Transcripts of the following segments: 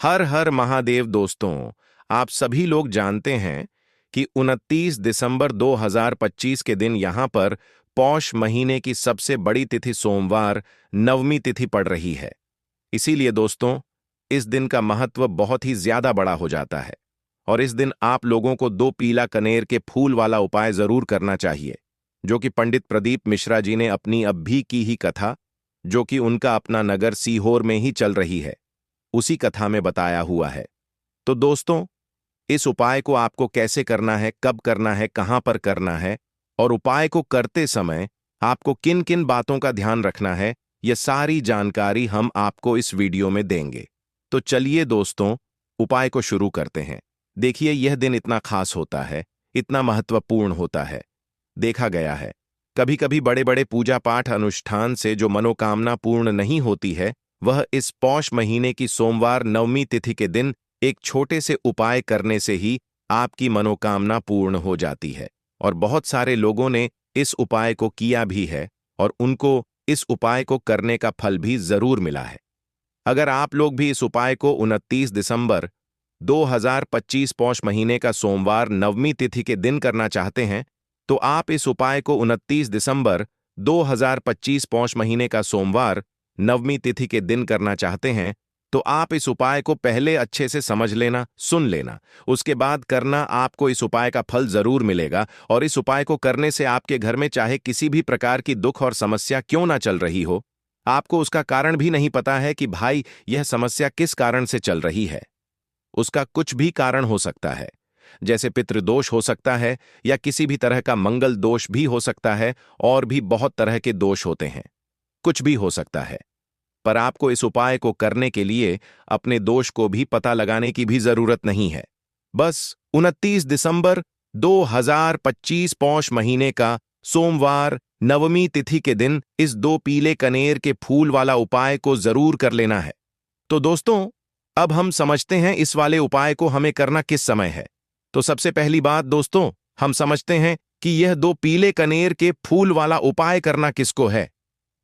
हर हर महादेव दोस्तों। आप सभी लोग जानते हैं कि 29 दिसंबर 2025 के दिन यहां पर पौष महीने की सबसे बड़ी तिथि सोमवार नवमी तिथि पड़ रही है। इसीलिए दोस्तों, इस दिन का महत्व बहुत ही ज्यादा बड़ा हो जाता है और इस दिन आप लोगों को 2 पीला कनेर के फूल वाला उपाय जरूर करना चाहिए, जो कि पंडित प्रदीप मिश्रा जी ने अपनी अब भी की ही कथा, जो कि उनका अपना नगर सीहोर में ही चल रही है, उसी कथा में बताया हुआ है। तो दोस्तों, इस उपाय को आपको कैसे करना है, कब करना है, कहां पर करना है और उपाय को करते समय आपको किन किन बातों का ध्यान रखना है, यह सारी जानकारी हम आपको इस वीडियो में देंगे। तो चलिए दोस्तों, उपाय को शुरू करते हैं। देखिए, यह दिन इतना खास होता है, इतना महत्वपूर्ण होता है। देखा गया है, कभी कभी बड़े बड़े पूजा पाठ अनुष्ठान से जो मनोकामना पूर्ण नहीं होती है, वह इस पौष महीने की सोमवार नवमी तिथि के दिन एक छोटे से उपाय करने से ही आपकी मनोकामना पूर्ण हो जाती है। और बहुत सारे लोगों ने इस उपाय को किया भी है और उनको इस उपाय को करने का फल भी जरूर मिला है। अगर आप लोग भी इस उपाय को 29 दिसंबर 2025 पौष महीने का सोमवार नवमी तिथि के दिन करना चाहते हैं, तो आप इस उपाय को 29 दिसंबर 2025 पौष महीने का सोमवार नवमी तिथि के दिन करना चाहते हैं, तो आप इस उपाय को पहले अच्छे से समझ लेना, सुन लेना, उसके बाद करना। आपको इस उपाय का फल जरूर मिलेगा और इस उपाय को करने से आपके घर में चाहे किसी भी प्रकार की दुख और समस्या क्यों ना चल रही हो, आपको उसका कारण भी नहीं पता है कि भाई यह समस्या किस कारण से चल रही है। उसका कुछ भी कारण हो सकता है, जैसे पितृदोष हो सकता है या किसी भी तरह का मंगल दोष भी हो सकता है, और भी बहुत तरह के दोष होते हैं, कुछ भी हो सकता है। पर आपको इस उपाय को करने के लिए अपने दोष को भी पता लगाने की भी जरूरत नहीं है। बस 29 दिसंबर 2025 पौष महीने का सोमवार नवमी तिथि के दिन इस 2 पीले कनेर के फूल वाला उपाय को जरूर कर लेना है। तो दोस्तों, अब हम समझते हैं इस वाले उपाय को हमें करना किस समय है। तो सबसे पहली बात दोस्तों, हम समझते हैं कि यह 2 पीले कनेर के फूल वाला उपाय करना किसको है।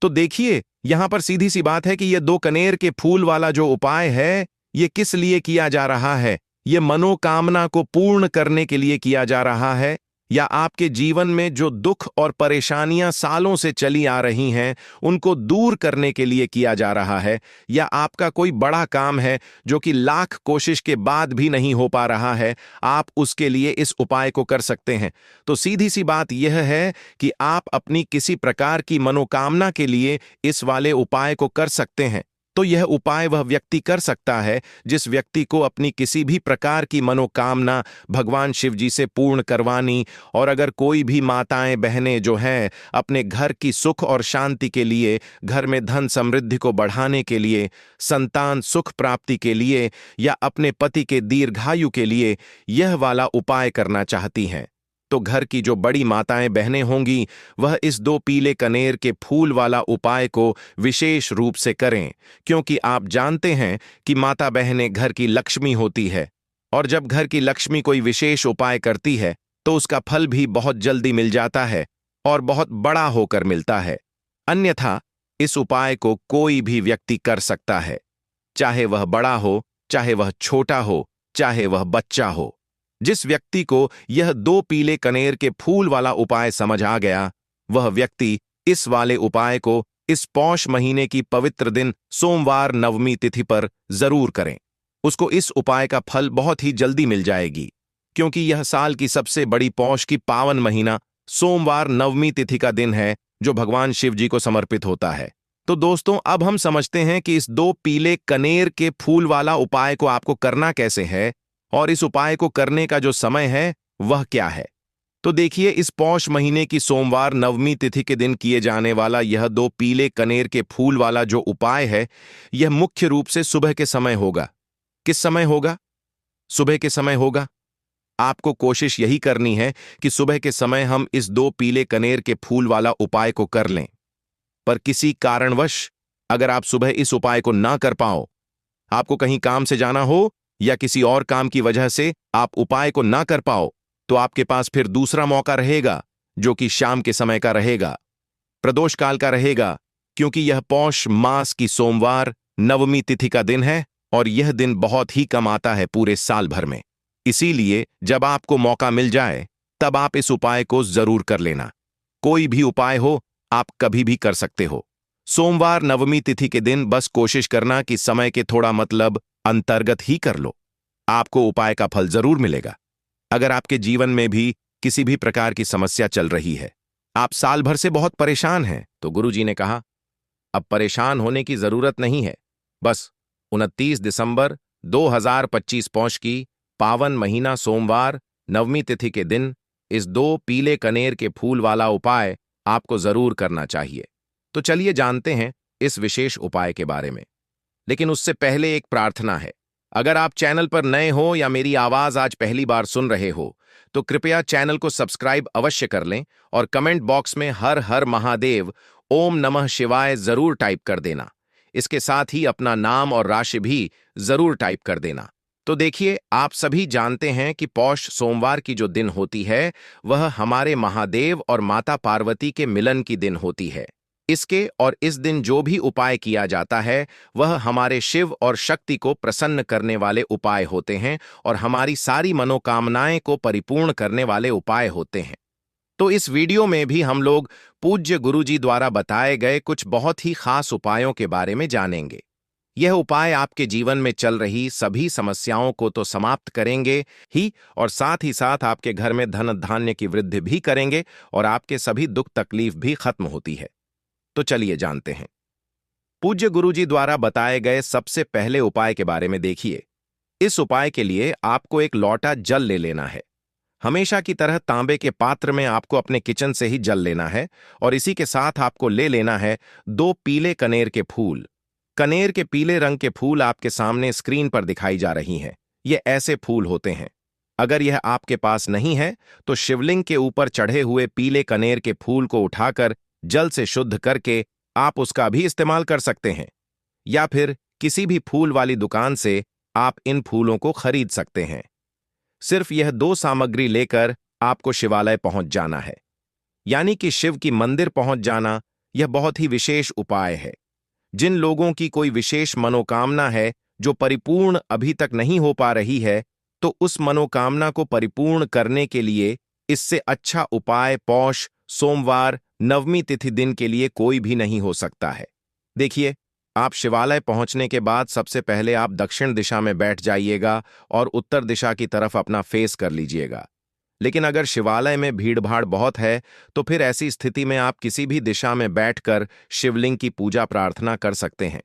तो देखिए, यहां पर सीधी सी बात है कि यह 2 कनेर के फूल वाला जो उपाय है, यह किस लिए किया जा रहा है। यह मनोकामना को पूर्ण करने के लिए किया जा रहा है, या आपके जीवन में जो दुख और परेशानियां सालों से चली आ रही हैं, उनको दूर करने के लिए किया जा रहा है, या आपका कोई बड़ा काम है जो कि लाख कोशिश के बाद भी नहीं हो पा रहा है, आप उसके लिए इस उपाय को कर सकते हैं। तो सीधी सी बात यह है कि आप अपनी किसी प्रकार की मनोकामना के लिए इस वाले उपाय को कर सकते हैं। तो यह उपाय वह व्यक्ति कर सकता है जिस व्यक्ति को अपनी किसी भी प्रकार की मनोकामना भगवान शिव जी से पूर्ण करवानी, और अगर कोई भी माताएं बहनें जो हैं अपने घर की सुख और शांति के लिए, घर में धन समृद्धि को बढ़ाने के लिए, संतान सुख प्राप्ति के लिए, या अपने पति के दीर्घायु के लिए यह वाला उपाय करना चाहती हैं, तो घर की जो बड़ी माताएं बहनें होंगी वह इस 2 पीले कनेर के फूल वाला उपाय को विशेष रूप से करें, क्योंकि आप जानते हैं कि माता बहनें घर की लक्ष्मी होती है, और जब घर की लक्ष्मी कोई विशेष उपाय करती है तो उसका फल भी बहुत जल्दी मिल जाता है और बहुत बड़ा होकर मिलता है। अन्यथा इस उपाय को कोई भी व्यक्ति कर सकता है, चाहे वह बड़ा हो, चाहे वह छोटा हो, चाहे वह बच्चा हो। जिस व्यक्ति को यह 2 पीले कनेर के फूल वाला उपाय समझ आ गया, वह व्यक्ति इस वाले उपाय को इस पौष महीने की पवित्र दिन सोमवार नवमी तिथि पर जरूर करें। उसको इस उपाय का फल बहुत ही जल्दी मिल जाएगी, क्योंकि यह साल की सबसे बड़ी पौष की पावन महीना सोमवार नवमी तिथि का दिन है, जो भगवान शिव जी को समर्पित होता है। तो दोस्तों, अब हम समझते हैं कि इस 2 पीले कनेर के फूल वाला उपाय को आपको करना कैसे है, और इस उपाय को करने का जो समय है वह क्या है। तो देखिए, इस पौष महीने की सोमवार नवमी तिथि के दिन किए जाने वाला यह 2 पीले कनेर के फूल वाला जो उपाय है, यह मुख्य रूप से सुबह के समय होगा। किस समय होगा? सुबह के समय होगा। आपको कोशिश यही करनी है कि सुबह के समय हम इस 2 पीले कनेर के फूल वाला उपाय को कर लें। पर किसी कारणवश अगर आप सुबह इस उपाय को ना कर पाओ, आपको कहीं काम से जाना हो या किसी और काम की वजह से आप उपाय को ना कर पाओ, तो आपके पास फिर दूसरा मौका रहेगा, जो कि शाम के समय का रहेगा, प्रदोष काल का रहेगा, क्योंकि यह पौष मास की सोमवार नवमी तिथि का दिन है और यह दिन बहुत ही कम आता है पूरे साल भर में। इसीलिए जब आपको मौका मिल जाए तब आप इस उपाय को जरूर कर लेना। कोई भी उपाय हो, आप कभी भी कर सकते हो। सोमवार नवमी तिथि के दिन बस कोशिश करना कि समय के थोड़ा अंतर्गत ही कर लो। आपको उपाय का फल जरूर मिलेगा। अगर आपके जीवन में भी किसी भी प्रकार की समस्या चल रही है, आप साल भर से बहुत परेशान हैं, तो गुरुजी ने कहा, अब परेशान होने की जरूरत नहीं है। बस 29 दिसंबर 2025 पौष की पावन महीना सोमवार नवमी तिथि के दिन इस 2 पीले कनेर के फूल वाला उपाय आपको जरूर करना चाहिए। तो चलिए जानते हैं इस विशेष उपाय के बारे में। लेकिन उससे पहले एक प्रार्थना है। अगर आप चैनल पर नए हो या मेरी आवाज आज पहली बार सुन रहे हो, तो कृपया चैनल को सब्सक्राइब अवश्य कर लें और कमेंट बॉक्स में हर हर महादेव ओम नमः शिवाय जरूर टाइप कर देना। इसके साथ ही अपना नाम और राशि भी जरूर टाइप कर देना। तो देखिए, आप सभी जानते हैं कि पौष सोमवार की जो दिन होती है, वह हमारे महादेव और माता पार्वती के मिलन की दिन होती है। इसके और इस दिन जो भी उपाय किया जाता है, वह हमारे शिव और शक्ति को प्रसन्न करने वाले उपाय होते हैं और हमारी सारी मनोकामनाएं को परिपूर्ण करने वाले उपाय होते हैं। तो इस वीडियो में भी हम लोग पूज्य गुरुजी द्वारा बताए गए कुछ बहुत ही खास उपायों के बारे में जानेंगे। यह उपाय आपके जीवन में चल रही सभी समस्याओं को तो समाप्त करेंगे ही, और साथ ही साथ आपके घर में धन धान्य की वृद्धि भी करेंगे और आपके सभी दुख तकलीफ भी खत्म होती है। तो चलिए जानते हैं। पूज्य गुरुजी द्वारा बताए गए सबसे पहले उपाय के बारे में देखिए। इस उपाय के लिए आपको एक लोटा जल ले लेना है। हमेशा की तरह तांबे के पात्र में आपको अपने किचन से ही जल लेना है और इसी के साथ आपको ले लेना है 2 पीले कनेर के फूल। कनेर के पीले रंग के फूल आपके सामने स्क्रीन पर दिखाई जा रही हैं। ये ऐसे फूल होते हैं। अगर यह आपके पास नहीं है तो शिवलिंग के ऊपर चढ़े हुए पीले कनेर के फूल को उठाकर जल से शुद्ध करके आप उसका भी इस्तेमाल कर सकते हैं, या फिर किसी भी फूल वाली दुकान से आप इन फूलों को खरीद सकते हैं। सिर्फ यह 2 सामग्री लेकर आपको शिवालय पहुंच जाना है, यानी कि शिव की मंदिर पहुंच जाना। यह बहुत ही विशेष उपाय है। जिन लोगों की कोई विशेष मनोकामना है जो परिपूर्ण अभी तक नहीं हो पा रही है, तो उस मनोकामना को परिपूर्ण करने के लिए इससे अच्छा उपाय पौष सोमवार नवमी तिथि दिन के लिए कोई भी नहीं हो सकता है। देखिए, आप शिवालय पहुंचने के बाद सबसे पहले आप दक्षिण दिशा में बैठ जाइएगा और उत्तर दिशा की तरफ अपना फेस कर लीजिएगा। लेकिन अगर शिवालय में भीड़-भाड़ बहुत है, तो फिर ऐसी स्थिति में आप किसी भी दिशा में बैठकर शिवलिंग की पूजा प्रार्थना कर सकते हैं।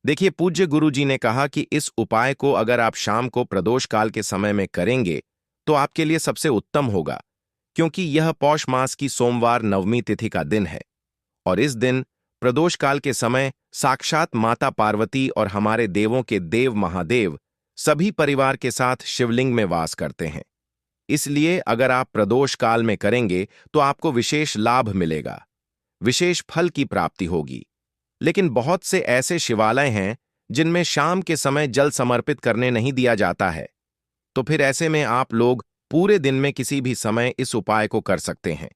देखिए, पूज्य गुरुजी ने कहा कि इस उपाय को अगर आप शाम को प्रदोष काल के समय में करेंगे, तो आपके लिए सबसे उत्तम होगा, क्योंकि यह पौष मास की सोमवार नवमी तिथि का दिन है और इस दिन प्रदोष काल के समय साक्षात माता पार्वती और हमारे देवों के देव महादेव सभी परिवार के साथ शिवलिंग में वास करते हैं। इसलिए अगर आप प्रदोष काल में करेंगे तो आपको विशेष लाभ मिलेगा, विशेष फल की प्राप्ति होगी। लेकिन बहुत से ऐसे शिवालय हैं जिनमें शाम के समय जल समर्पित करने नहीं दिया जाता है, तो फिर ऐसे में आप लोग पूरे दिन में किसी भी समय इस उपाय को कर सकते हैं।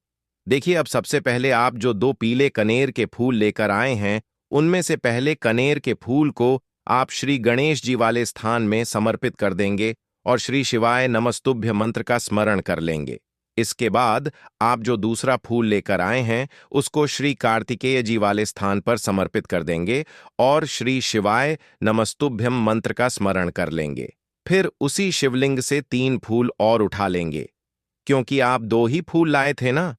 देखिए, अब सबसे पहले आप जो 2 पीले कनेर के फूल लेकर आए हैं, उनमें से पहले कनेर के फूल को आप श्री गणेश जी वाले स्थान में समर्पित कर देंगे और श्री शिवाय नमस्तुभ्य मंत्र का स्मरण कर लेंगे। इसके बाद आप जो दूसरा फूल लेकर आए हैं, उसको श्री कार्तिकेय जी वाले स्थान पर समर्पित कर देंगे और श्री शिवाय नमस्तुभ्यम मंत्र का स्मरण कर लेंगे। फिर उसी शिवलिंग से 3 फूल और उठा लेंगे, क्योंकि आप 2 ही फूल लाए थे ना।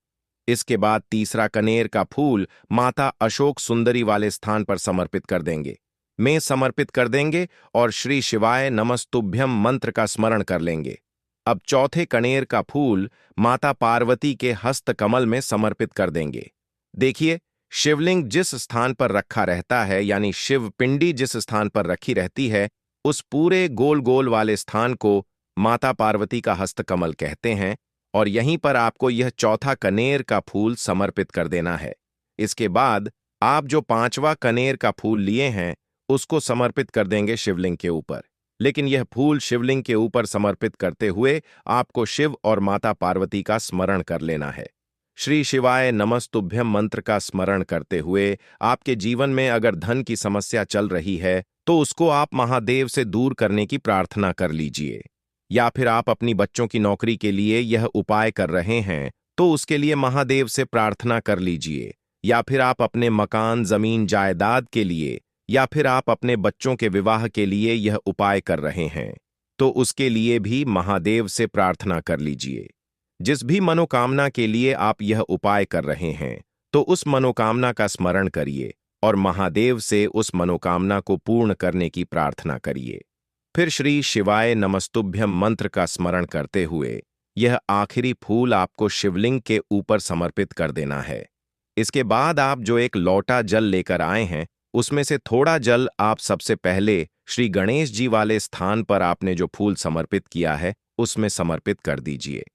इसके बाद तीसरा कनेर का फूल माता अशोक सुंदरी वाले स्थान पर समर्पित कर देंगे, में समर्पित कर देंगे और श्री शिवाय नमस्तुभ्यम मंत्र का स्मरण कर लेंगे। अब चौथे कनेर का फूल माता पार्वती के हस्त कमल में समर्पित कर देंगे। देखिए, शिवलिंग जिस स्थान पर रखा रहता है, यानी शिव पिंडी जिस स्थान पर रखी रहती है, उस पूरे गोल गोल वाले स्थान को माता पार्वती का हस्तकमल कहते हैं और यहीं पर आपको यह चौथा कनेर का फूल समर्पित कर देना है। इसके बाद आप जो 5वां कनेर का फूल लिए हैं, उसको समर्पित कर देंगे शिवलिंग के ऊपर। लेकिन यह फूल शिवलिंग के ऊपर समर्पित करते हुए आपको शिव और माता पार्वती का स्मरण कर लेना है। श्री शिवाय नमस्तुभ्यम मंत्र का स्मरण करते हुए आपके जीवन में अगर धन की समस्या चल रही है, तो उसको आप महादेव से दूर करने की प्रार्थना कर लीजिए। या फिर आप अपनी बच्चों की नौकरी के लिए यह उपाय कर रहे हैं तो उसके लिए महादेव से प्रार्थना कर लीजिए। या फिर आप अपने मकान, जमीन, जायदाद के लिए या फिर आप अपने बच्चों के विवाह के लिए यह उपाय कर रहे हैं तो उसके लिए भी महादेव से प्रार्थना कर लीजिए। जिस भी मनोकामना के लिए आप यह उपाय कर रहे हैं तो उस मनोकामना का स्मरण करिए और महादेव से उस मनोकामना को पूर्ण करने की प्रार्थना करिए। फिर श्री शिवाय नमस्तुभ्यम मंत्र का स्मरण करते हुए यह आखिरी फूल आपको शिवलिंग के ऊपर समर्पित कर देना है। इसके बाद आप जो एक लोटा जल लेकर आए हैं उसमें से थोड़ा जल आप सबसे पहले श्री गणेश जी वाले स्थान पर आपने जो फूल समर्पित किया है उसमें समर्पित कर दीजिए।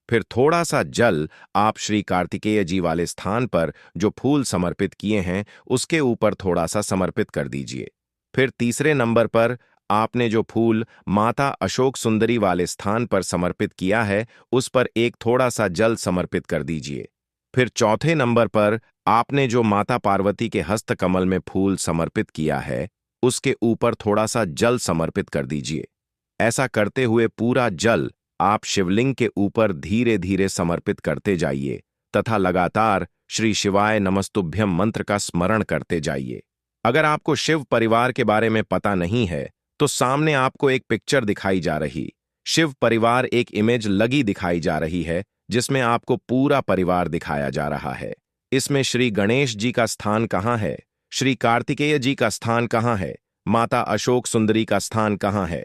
फिर थोड़ा सा जल आप श्री कार्तिकेय जी वाले स्थान पर जो फूल समर्पित किए हैं उसके ऊपर थोड़ा सा समर्पित कर दीजिए। फिर तीसरे नंबर पर आपने जो फूल माता अशोक सुंदरी वाले स्थान पर समर्पित किया है उस पर एक थोड़ा सा जल समर्पित कर दीजिए। फिर चौथे नंबर पर आपने जो माता पार्वती के हस्त कमल में फूल समर्पित किया है उसके ऊपर थोड़ा सा जल समर्पित कर दीजिए। ऐसा करते हुए पूरा जल आप शिवलिंग के ऊपर धीरे धीरे समर्पित करते जाइए तथा लगातार श्री शिवाय नमस्तुभ्यम मंत्र का स्मरण करते जाइए। अगर आपको शिव परिवार के बारे में पता नहीं है तो सामने आपको एक पिक्चर दिखाई जा रही, शिव परिवार एक इमेज लगी दिखाई जा रही है जिसमें आपको पूरा परिवार दिखाया जा रहा है। इसमें श्री गणेश जी का स्थान कहाँ है, श्री कार्तिकेय जी का स्थान कहाँ है, माता अशोक सुंदरी का स्थान कहाँ है,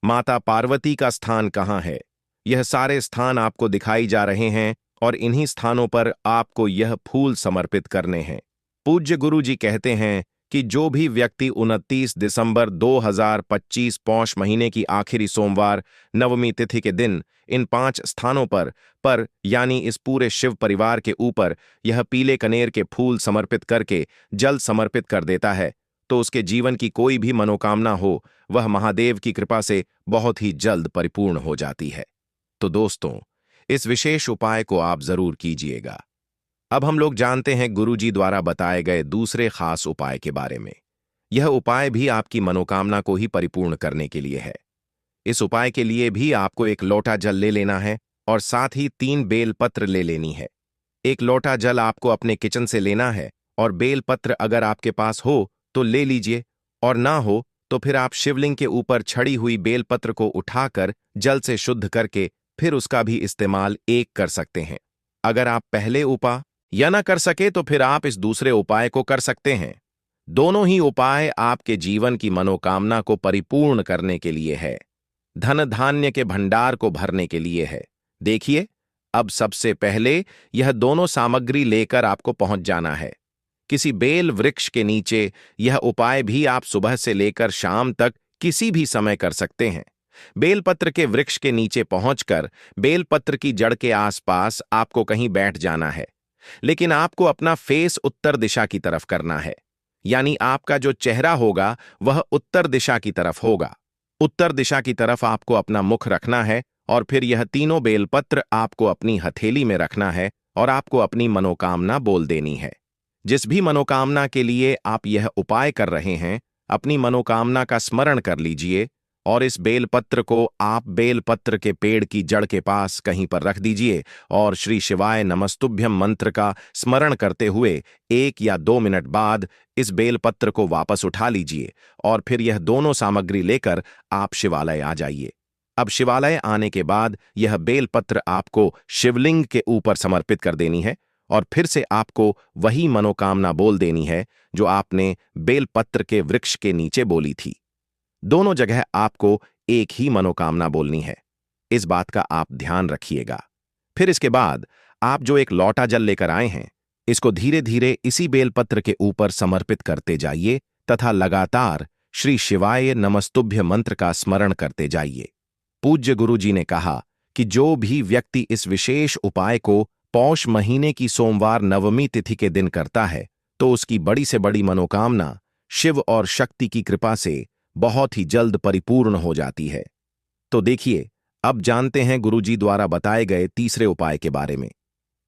माता पार्वती का स्थान कहाँ है, यह सारे स्थान आपको दिखाई जा रहे हैं और इन्हीं स्थानों पर आपको यह फूल समर्पित करने हैं। पूज्य गुरु जी कहते हैं कि जो भी व्यक्ति 29 दिसंबर 2025 पौष महीने की आखिरी सोमवार नवमी तिथि के दिन इन 5 स्थानों पर यानी इस पूरे शिव परिवार के ऊपर यह पीले कनेर के फूल समर्पित करके जल समर्पित कर देता है तो उसके जीवन की कोई भी मनोकामना हो वह महादेव की कृपा से बहुत ही जल्द परिपूर्ण हो जाती है। तो दोस्तों, इस विशेष उपाय को आप जरूर कीजिएगा। अब हम लोग जानते हैं गुरुजी द्वारा बताए गए दूसरे खास उपाय के बारे में। यह उपाय भी आपकी मनोकामना को ही परिपूर्ण करने के लिए है। इस उपाय के लिए भी आपको एक लोटा जल ले लेना है और साथ ही 3 बेलपत्र ले लेनी है। एक लोटा जल आपको अपने किचन से लेना है और बेलपत्र अगर आपके पास हो तो ले लीजिए और ना हो तो फिर आप शिवलिंग के ऊपर छड़ी हुई बेलपत्र को उठाकर जल से शुद्ध करके फिर उसका भी इस्तेमाल कर सकते हैं। अगर आप पहले उपाय या ना कर सके तो फिर आप इस दूसरे उपाय को कर सकते हैं। दोनों ही उपाय आपके जीवन की मनोकामना को परिपूर्ण करने के लिए है, धन धान्य के भंडार को भरने के लिए है। देखिए, अब सबसे पहले यह दोनों सामग्री लेकर आपको पहुंच जाना है। किसी बेल वृक्ष के नीचे यह उपाय भी आप सुबह से लेकर शाम तक किसी भी समय कर सकते हैं। बेलपत्र के वृक्ष के नीचे पहुंचकर बेलपत्र की जड़ के आसपास आपको कहीं बैठ जाना है, लेकिन आपको अपना फेस उत्तर दिशा की तरफ करना है, यानी आपका जो चेहरा होगा वह उत्तर दिशा की तरफ होगा। उत्तर दिशा की तरफ आपको अपना मुख रखना है और फिर यह तीनों बेलपत्र आपको अपनी हथेली में रखना है और आपको अपनी मनोकामना बोल देनी है। जिस भी मनोकामना के लिए आप यह उपाय कर रहे हैं, अपनी मनोकामना का स्मरण कर लीजिए और इस बेलपत्र को आप बेलपत्र के पेड़ की जड़ के पास कहीं पर रख दीजिए और श्री शिवाय नमस्तुभ्यम मंत्र का स्मरण करते हुए 1 या 2 मिनट बाद इस बेलपत्र को वापस उठा लीजिए और फिर यह दोनों सामग्री लेकर आप शिवालय आ जाइए। अब शिवालय आने के बाद यह बेलपत्र आपको शिवलिंग के ऊपर समर्पित कर देनी है और फिर से आपको वही मनोकामना बोल देनी है जो आपने बेलपत्र के वृक्ष के नीचे बोली थी। दोनों जगह आपको एक ही मनोकामना बोलनी है, इस बात का आप ध्यान रखिएगा। फिर इसके बाद आप जो एक लोटा जल लेकर आए हैं इसको धीरे धीरे इसी बेलपत्र के ऊपर समर्पित करते जाइए तथा लगातार श्री शिवाय नमस्तुभ्य मंत्र का स्मरण करते जाइए। पूज्य गुरु जी ने कहा कि जो भी व्यक्ति इस विशेष उपाय को पौष महीने की सोमवार नवमी तिथि के दिन करता है तो उसकी बड़ी से बड़ी मनोकामना शिव और शक्ति की कृपा से बहुत ही जल्द परिपूर्ण हो जाती है। तो देखिए, अब जानते हैं गुरुजी द्वारा बताए गए तीसरे उपाय के बारे में।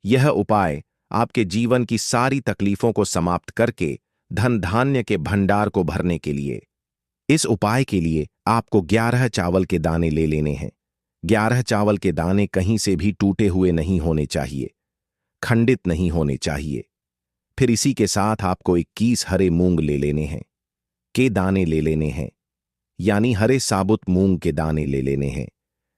यह उपाय आपके जीवन की सारी तकलीफों को समाप्त करके धन धान्य के भंडार को भरने के लिए। इस उपाय के लिए आपको 11 चावल के दाने ले लेने हैं। 11 चावल के दाने कहीं से भी टूटे हुए नहीं होने चाहिए, खंडित नहीं होने चाहिए। फिर इसी के साथ आपको 21 हरे मूंग ले लेने हैं, के दाने ले लेने हैं, यानी हरे साबुत मूंग के दाने ले लेने हैं,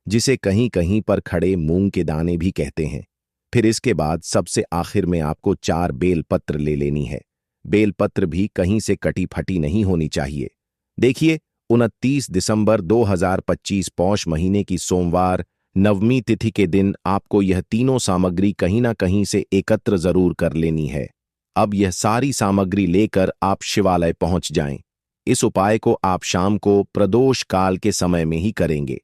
जिसे कहीं कहीं पर खड़े मूंग के दाने भी कहते हैं। फिर इसके बाद सबसे आखिर में आपको 4 बेलपत्र ले लेनी है। बेलपत्र भी कहीं से कटी फटी नहीं होनी चाहिए। देखिए, 29 दिसंबर 2025 पौष महीने की सोमवार नवमी तिथि के दिन आपको यह तीनों सामग्री कहीं ना कहीं से एकत्र जरूर कर लेनी है। अब यह सारी सामग्री लेकर आप शिवालय पहुंच जाएं। इस उपाय को आप शाम को प्रदोष काल के समय में ही करेंगे।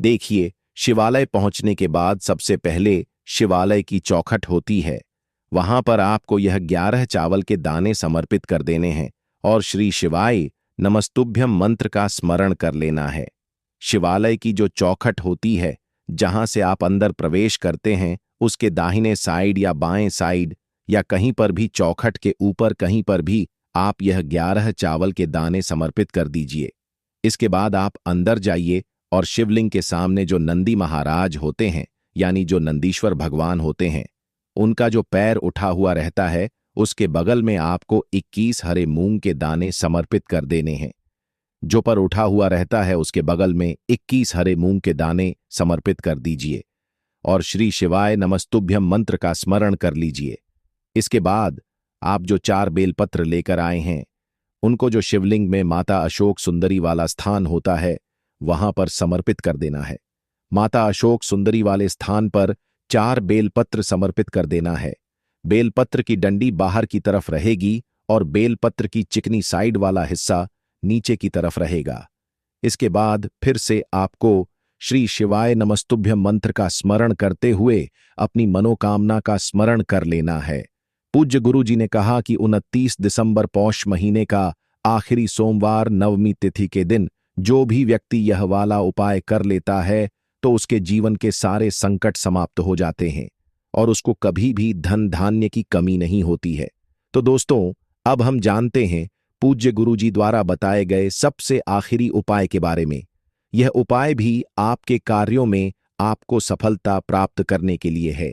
देखिए, शिवालय पहुंचने के बाद सबसे पहले शिवालय की चौखट होती है। वहां पर आपको यह 11 चावल के दाने समर्पित कर देने हैं और श्री शिवाय नमस्तुभ्यम मंत्र का स्मरण कर लेना है। शिवालय की जो चौखट होती है, जहां से आप अंदर प्रवेश करते हैं, उसके दाहिने साइड या बाएं साइड या कहीं पर भी चौखट के ऊपर कहीं पर भी आप यह 11 चावल के दाने समर्पित कर दीजिए। इसके बाद आप अंदर जाइए और शिवलिंग के सामने जो नंदी महाराज होते हैं, यानी जो नंदीश्वर भगवान होते हैं, उनका जो पैर उठा हुआ रहता है, उसके बगल में आपको 21 हरे मूंग के दाने समर्पित कर देने हैं। जो पर उठा हुआ रहता है उसके बगल में 21 हरे मूंग के दाने समर्पित कर दीजिए और श्री शिवाय नमस्तुभ्यम मंत्र का स्मरण कर लीजिए। इसके बाद आप जो 4 बेलपत्र लेकर आए हैं, उनको जो शिवलिंग में माता अशोक सुंदरी वाला स्थान होता है, वहां पर समर्पित कर देना है। माता अशोक सुंदरी वाले स्थान पर 4 बेलपत्र समर्पित कर देना है। बेलपत्र की डंडी बाहर की तरफ रहेगी और बेलपत्र की चिकनी साइड वाला हिस्सा नीचे की तरफ रहेगा। इसके बाद फिर से आपको श्री शिवाय नमस्तुभ्यम मंत्र का स्मरण करते हुए अपनी मनोकामना का स्मरण कर लेना है। पूज्य गुरु जी ने कहा कि 29 दिसंबर पौष महीने का आखिरी सोमवार नवमी तिथि के दिन जो भी व्यक्ति यह वाला उपाय कर लेता है तो उसके जीवन के सारे संकट समाप्त हो जाते हैं और उसको कभी भी धन धान्य की कमी नहीं होती है। तो दोस्तों, अब हम जानते हैं पूज्य गुरु जी द्वारा बताए गए सबसे आखिरी उपाय के बारे में। यह उपाय भी आपके कार्यों में आपको सफलता प्राप्त करने के लिए है।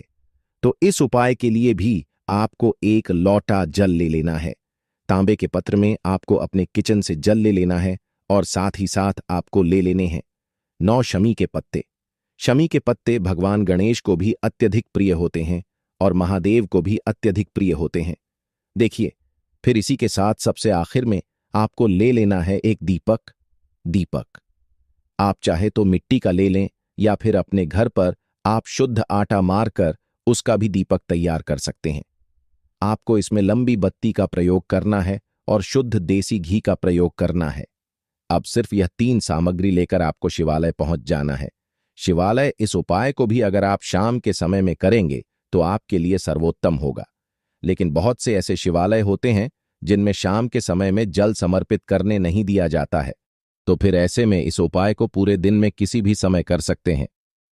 तो इस उपाय के लिए भी आपको एक लोटा जल ले लेना है। तांबे के पत्र में आपको अपने किचन से जल ले लेना है और साथ ही साथ आपको ले लेने हैं 9 शमी के पत्ते। शमी के पत्ते भगवान गणेश को भी अत्यधिक प्रिय होते हैं और महादेव को भी अत्यधिक प्रिय होते हैं। देखिए, फिर इसी के साथ सबसे आखिर में आपको ले लेना है एक दीपक। दीपक आप चाहे तो मिट्टी का ले लें या फिर अपने घर पर आप शुद्ध आटा मारकर उसका भी दीपक तैयार कर सकते हैं। आपको इसमें लंबी बत्ती का प्रयोग करना है और शुद्ध देसी घी का प्रयोग करना है। अब सिर्फ यह 3 सामग्री लेकर आपको शिवालय पहुंच जाना है। शिवालय इस उपाय को भी अगर आप शाम के समय में करेंगे तो आपके लिए सर्वोत्तम होगा। लेकिन बहुत से ऐसे शिवालय होते हैं जिनमें शाम के समय में जल समर्पित करने नहीं दिया जाता है, तो फिर ऐसे में इस उपाय को पूरे दिन में किसी भी समय कर सकते हैं।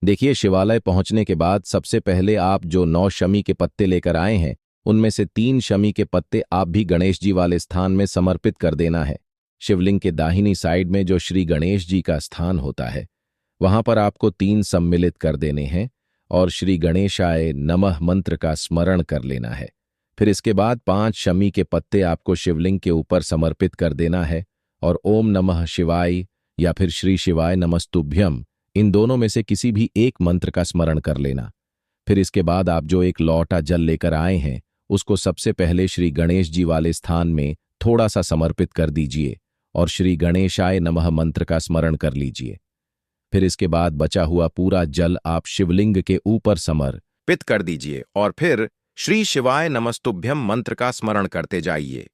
देखिए, शिवालय पहुंचने के बाद सबसे पहले आप जो 9 शमी के पत्ते लेकर आए हैं, उनमें से 3 शमी के पत्ते आप भी गणेश जी वाले स्थान में समर्पित कर देना है। शिवलिंग के दाहिनी साइड में जो श्री गणेश जी का स्थान होता है, वहां पर आपको 3 सम्मिलित कर देने हैं और श्री गणेशाय नमः मंत्र का स्मरण कर लेना है। फिर इसके बाद 5 शमी के पत्ते आपको शिवलिंग के ऊपर समर्पित कर देना है और ओम नमः शिवाय या फिर श्री शिवाय नमस्तुभ्यम, इन दोनों में से किसी भी एक मंत्र का स्मरण कर लेना। फिर इसके बाद आप जो एक लोटा जल लेकर आए हैं, उसको सबसे पहले श्री गणेश जी वाले स्थान में थोड़ा सा समर्पित कर दीजिए और श्री गणेशाय नमः मंत्र का स्मरण कर लीजिए। फिर इसके बाद बचा हुआ पूरा जल आप शिवलिंग के ऊपर समर्पित कर दीजिए और फिर श्री शिवाय नमस्तुभ्यम मंत्र का स्मरण करते जाइए।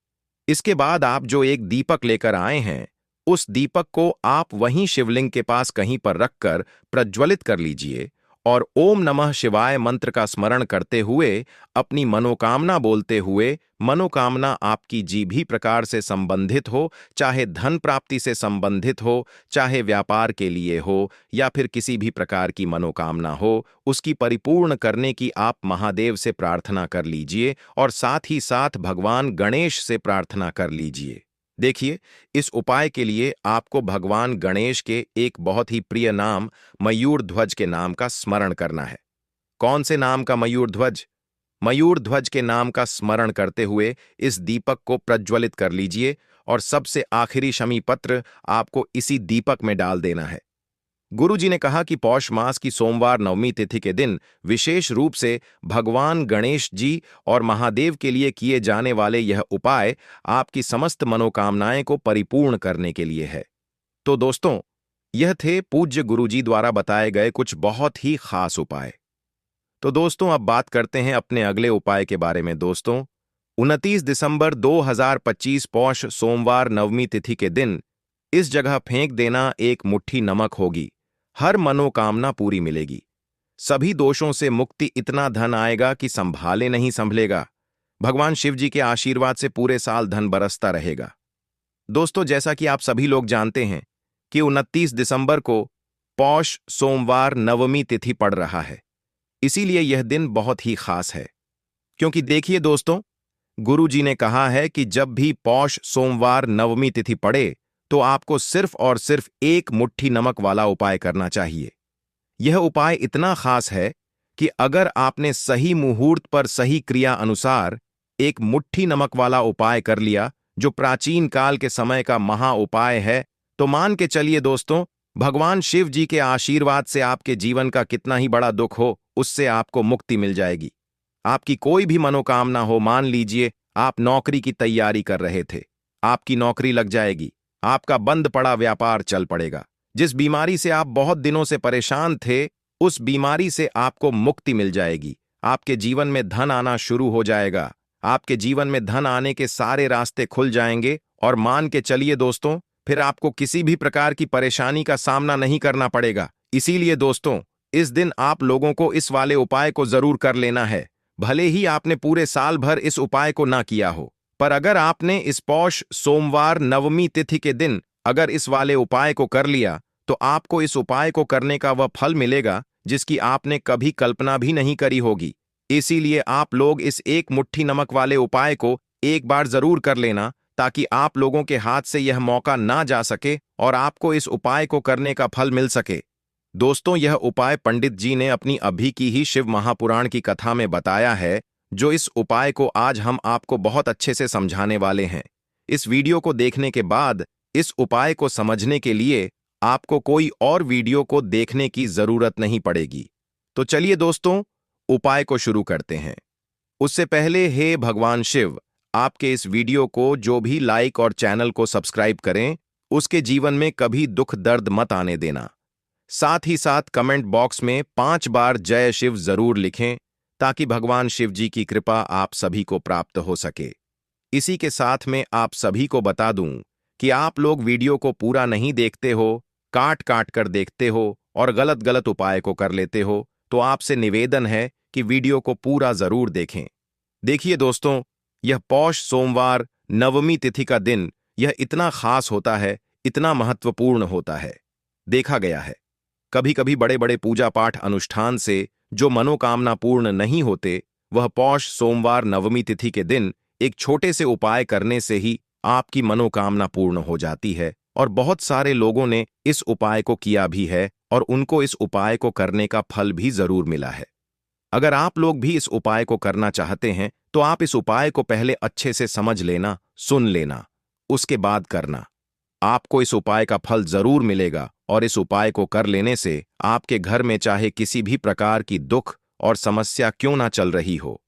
इसके बाद आप जो एक दीपक लेकर आए हैं, उस दीपक को आप वहीं शिवलिंग के पास कहीं पर रखकर प्रज्वलित कर लीजिए और ओम नमः शिवाय मंत्र का स्मरण करते हुए अपनी मनोकामना बोलते हुए, मनोकामना आपकी जी भी प्रकार से संबंधित हो, चाहे धन प्राप्ति से संबंधित हो, चाहे व्यापार के लिए हो या फिर किसी भी प्रकार की मनोकामना हो, उसकी परिपूर्ण करने की आप महादेव से प्रार्थना कर लीजिए और साथ ही साथ भगवान गणेश से प्रार्थना कर लीजिए। देखिए, इस उपाय के लिए आपको भगवान गणेश के एक बहुत ही प्रिय नाम मयूर ध्वज के नाम का स्मरण करना है। कौन से नाम का मयूर ध्वज? मयूर ध्वज के नाम का स्मरण करते हुए इस दीपक को प्रज्वलित कर लीजिए और सबसे आखिरी शमी पत्र आपको इसी दीपक में डाल देना है। गुरुजी ने कहा कि पौष मास की सोमवार नवमी तिथि के दिन विशेष रूप से भगवान गणेश जी और महादेव के लिए किए जाने वाले यह उपाय आपकी समस्त मनोकामनाएं को परिपूर्ण करने के लिए है। तो दोस्तों, यह थे पूज्य गुरुजी द्वारा बताए गए कुछ बहुत ही खास उपाय। तो दोस्तों, अब बात करते हैं अपने अगले उपाय के बारे में। दोस्तों, 29 दिसंबर 2025 पौष सोमवार नवमी तिथि के दिन इस जगह फेंक देना एक मुट्ठी नमक होगी। हर मनोकामना पूरी मिलेगी। सभी दोषों से मुक्ति, इतना धन आएगा कि संभाले नहीं संभलेगा। भगवान शिव जी के आशीर्वाद से पूरे साल धन बरसता रहेगा। दोस्तों, जैसा कि आप सभी लोग जानते हैं कि 29 दिसंबर को पौष सोमवार नवमी तिथि पड़ रहा है। इसीलिए यह दिन बहुत ही खास है। क्योंकि देखिए दोस्तों, गुरु जी ने कहा है कि जब भी पौष सोमवार नवमी तिथि पड़े तो आपको सिर्फ और सिर्फ एक मुट्ठी नमक वाला उपाय करना चाहिए। यह उपाय इतना खास है कि अगर आपने सही मुहूर्त पर सही क्रिया अनुसार एक मुट्ठी नमक वाला उपाय कर लिया, जो प्राचीन काल के समय का महा उपाय है, तो मान के चलिए दोस्तों, भगवान शिव जी के आशीर्वाद से आपके जीवन का कितना ही बड़ा दुख हो, उससे आपको मुक्ति मिल जाएगी। आपकी कोई भी मनोकामना हो, मान लीजिए आप नौकरी की तैयारी कर रहे थे, आपकी नौकरी लग जाएगी। आपका बंद पड़ा व्यापार चल पड़ेगा। जिस बीमारी से आप बहुत दिनों से परेशान थे, उस बीमारी से आपको मुक्ति मिल जाएगी। आपके जीवन में धन आना शुरू हो जाएगा। आपके जीवन में धन आने के सारे रास्ते खुल जाएंगे और मान के चलिए दोस्तों, फिर आपको किसी भी प्रकार की परेशानी का सामना नहीं करना पड़ेगा। इसीलिए दोस्तों, इस दिन आप लोगों को इस वाले उपाय को जरूर कर लेना है। भले ही आपने पूरे साल भर इस उपाय को ना किया हो, पर अगर आपने इस पौष सोमवार नवमी तिथि के दिन अगर इस वाले उपाय को कर लिया, तो आपको इस उपाय को करने का वह फल मिलेगा जिसकी आपने कभी कल्पना भी नहीं करी होगी। इसीलिए आप लोग इस एक मुट्ठी नमक वाले उपाय को एक बार जरूर कर लेना, ताकि आप लोगों के हाथ से यह मौका ना जा सके और आपको इस उपाय को करने का फल मिल सके। दोस्तों, यह उपाय पंडित जी ने अपनी अभी की ही शिव महापुराण की कथा में बताया है, जो इस उपाय को आज हम आपको बहुत अच्छे से समझाने वाले हैं। इस वीडियो को देखने के बाद इस उपाय को समझने के लिए आपको कोई और वीडियो को देखने की जरूरत नहीं पड़ेगी। तो चलिए दोस्तों, उपाय को शुरू करते हैं। उससे पहले हे भगवान शिव, आपके इस वीडियो को जो भी लाइक और चैनल को सब्सक्राइब करें, उसके जीवन में कभी दुख दर्द मत आने देना। साथ ही साथ कमेंट बॉक्स में 5 बार जय शिव जरूर लिखें, ताकि भगवान शिव जी की कृपा आप सभी को प्राप्त हो सके। इसी के साथ में आप सभी को बता दूं कि आप लोग वीडियो को पूरा नहीं देखते हो, काट काट कर देखते हो और गलत गलत उपाय को कर लेते हो, तो आपसे निवेदन है कि वीडियो को पूरा जरूर देखें। देखिए दोस्तों, यह पौष सोमवार नवमी तिथि का दिन यह इतना खास होता है, इतना महत्वपूर्ण होता है। देखा गया है कभी कभी बड़े बड़े पूजा पाठ अनुष्ठान से जो मनोकामना पूर्ण नहीं होते, वह पौष सोमवार नवमी तिथि के दिन एक छोटे से उपाय करने से ही आपकी मनोकामना पूर्ण हो जाती है। और बहुत सारे लोगों ने इस उपाय को किया भी है और उनको इस उपाय को करने का फल भी जरूर मिला है। अगर आप लोग भी इस उपाय को करना चाहते हैं, तो आप इस उपाय को पहले अच्छे से समझ लेना, सुन लेना, उसके बाद करना। आपको इस उपाय का फल जरूर मिलेगा और इस उपाय को कर लेने से आपके घर में चाहे किसी भी प्रकार की दुख और समस्या क्यों ना चल रही हो,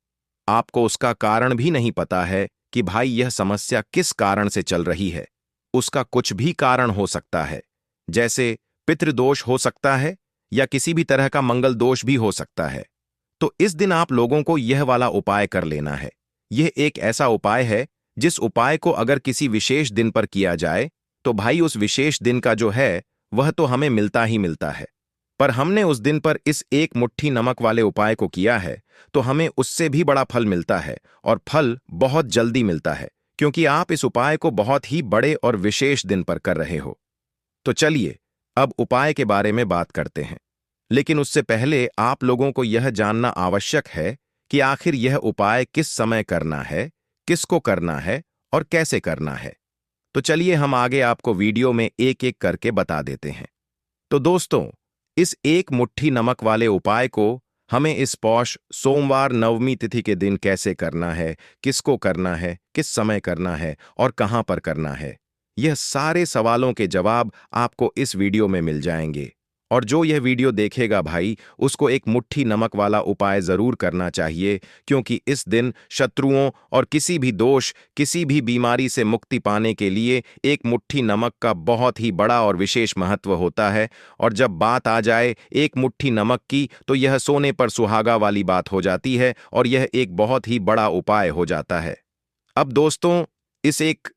आपको उसका कारण भी नहीं पता है कि भाई यह समस्या किस कारण से चल रही है। उसका कुछ भी कारण हो सकता है, जैसे पितृदोष हो सकता है या किसी भी तरह का मंगल दोष भी हो सकता है। तो इस दिन आप लोगों को यह वाला उपाय कर लेना है। यह एक ऐसा उपाय है जिस उपाय को अगर किसी विशेष दिन पर किया जाए, तो भाई उस विशेष दिन का जो है वह तो हमें मिलता ही मिलता है। पर हमने उस दिन पर इस एक मुट्ठी नमक वाले उपाय को किया है, तो हमें उससे भी बड़ा फल मिलता है और फल बहुत जल्दी मिलता है, क्योंकि आप इस उपाय को बहुत ही बड़े और विशेष दिन पर कर रहे हो। तो चलिए अब उपाय के बारे में बात करते हैं। लेकिन उससे पहले आप लोगों को यह जानना आवश्यक है कि आखिर यह उपाय किस समय करना है, किसको करना है और कैसे करना है। तो चलिए हम आगे आपको वीडियो में एक एक करके बता देते हैं। तो दोस्तों, इस एक मुट्ठी नमक वाले उपाय को हमें इस पौष सोमवार नवमी तिथि के दिन कैसे करना है, किसको करना है, किस समय करना है और कहां पर करना है, यह सारे सवालों के जवाब आपको इस वीडियो में मिल जाएंगे। और जो यह वीडियो देखेगा भाई, उसको एक मुट्ठी नमक वाला उपाय जरूर करना चाहिए, क्योंकि इस दिन शत्रुओं और किसी भी दोष, किसी भी बीमारी से मुक्ति पाने के लिए एक मुट्ठी नमक का बहुत ही बड़ा और विशेष महत्व होता है। और जब बात आ जाए एक मुट्ठी नमक की, तो यह सोने पर सुहागा वाली बात हो जाती है और यह एक बहुत ही बड़ा उपाय हो जाता है। अब दोस्तों, इस एक